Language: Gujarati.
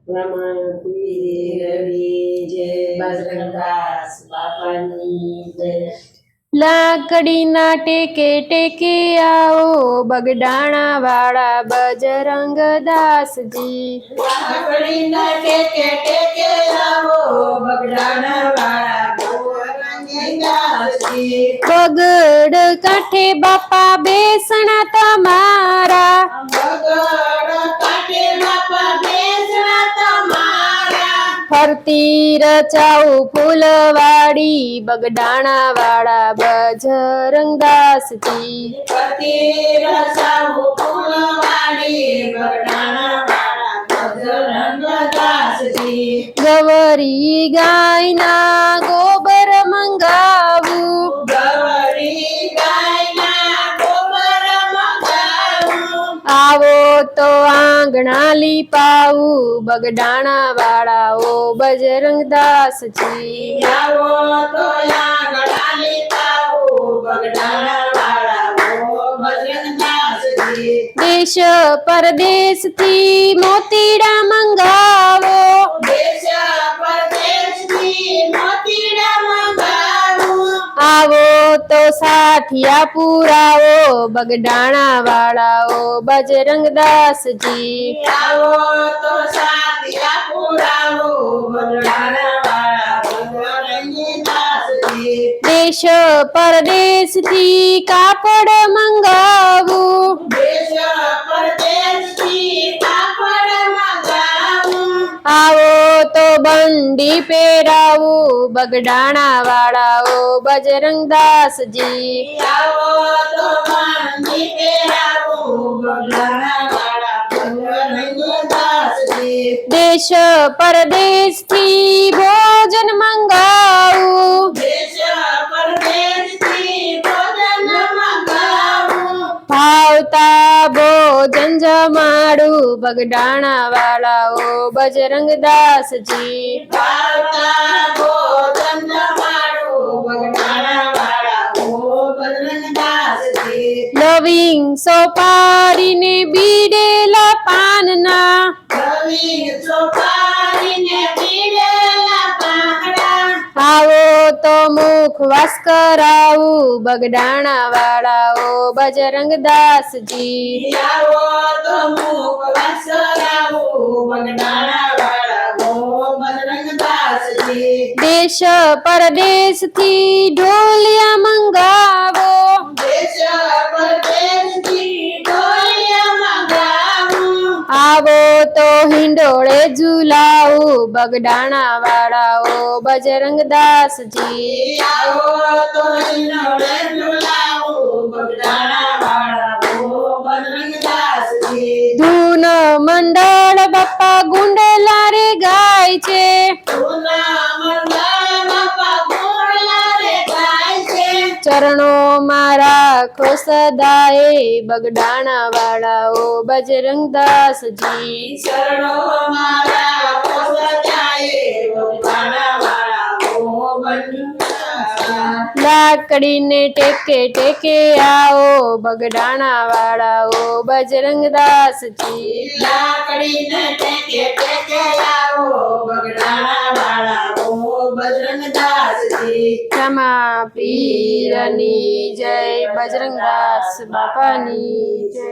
રામાયણ પીરી રવિ જય બજરંગદાસ બાપાની જય લાકડીના ટેકે ટેકે આવો બગડાણા વાળા બજરંગદાસજી લાકડીના ટેકે ટેકે આવો બગડાણા વાળા બજરંગદાસજી બગડ કાંઠે બાપા બેસણા તમારા બગડ કાંઠે બાપા બેસણા તમારા ફરતી રચાઉ ફૂલવાડી બગડાણા વાળા બજરંગદાસજી પતિ રસાવું ફૂલવાડી બગડાણા વાળા બજરંગદાસજી ગવરી ગાયના ગોબર મંગાવું ગવરી ગાયના ગોબર મંગાવું આવો તો આંગણા લીપાવું બગડાણા વાળાઓ બજરંગદાસજી આવો તો આંગણા લીપાવું બગડાણા વાળા બજરંગદાસજી દેશ પરદેશથી મોતીડા મંગાવો દેશ પરદેશથી મોતીડા મંગાવું આવો તો સાથિયા પુરાવો બગડાણા વાળાઓ બજરંગદાસજી આવો તો સાથિયા પુરાવો બગડાણા વાળા બજરંગદાસજી દેશ પરદેશથી કાપડ મંગાવું દેશ પરદેશથી કાપડ મંગાવું આવો તો બંડી પહેરાવું બગડાણા વાળાઓ બજરંગદાસજી આવો તો બંદી પહેરાવું બગડાણા વાળા બજરંગદાસજી દેશ પરદેશથી ભોજન મંગાવું દેશ પરદેશથી ભોજન મંગાવું ભાવતા ભોજન જમાડું બગડાણા વાળાઓ બજરંગદાસજી ભાવતા ભોજન જમાડું બગડાણા વાળા બજરંગદાસજી લવિંગ સોપારીને બીડેલા પાનના રવિ સોપારીને પીડેલા પાંખડા આવો તો મુખવાસ કરાવું બગડાણા વાળાઓ બજરંગદાસજી આવો તો મુખવાસ કરાવું બગડાણા વાળા બજરંગદાસજી દેશ પરદેશથી ઢોલિયા મંગાવો દેશ પરદેશથી ઢોલિયા મંગાવું આવો તો હિંડોળે ઝુલાવું બગડાણા વાળાઓ બજરંગદાસજી આવો તો હિંડોળે ઝુલાવું બગડાણા વાળા બજરંગદાસજી ધૂન મંડળ બાપા ગુંડલા રે ગાય છે સુના મંગળ બાપા ગોળલા રે ગાય છે ચરણો મારા ખો સદાએ બગડાણા વાળાઓ બજરંગદાસજી શરણો મારા પોસજાય બગડાણા વાળા બજરંગદાસ લાકડીને ટેકે ટેકે આવો બગડાણા વાળાઓ બજરંગદાસજી લાકડીને ટેકે ટેકે આવો બગડાણા વાળા બજરંગદાસજી રમા પીરની જય બજરંગદાસ બાપાની જય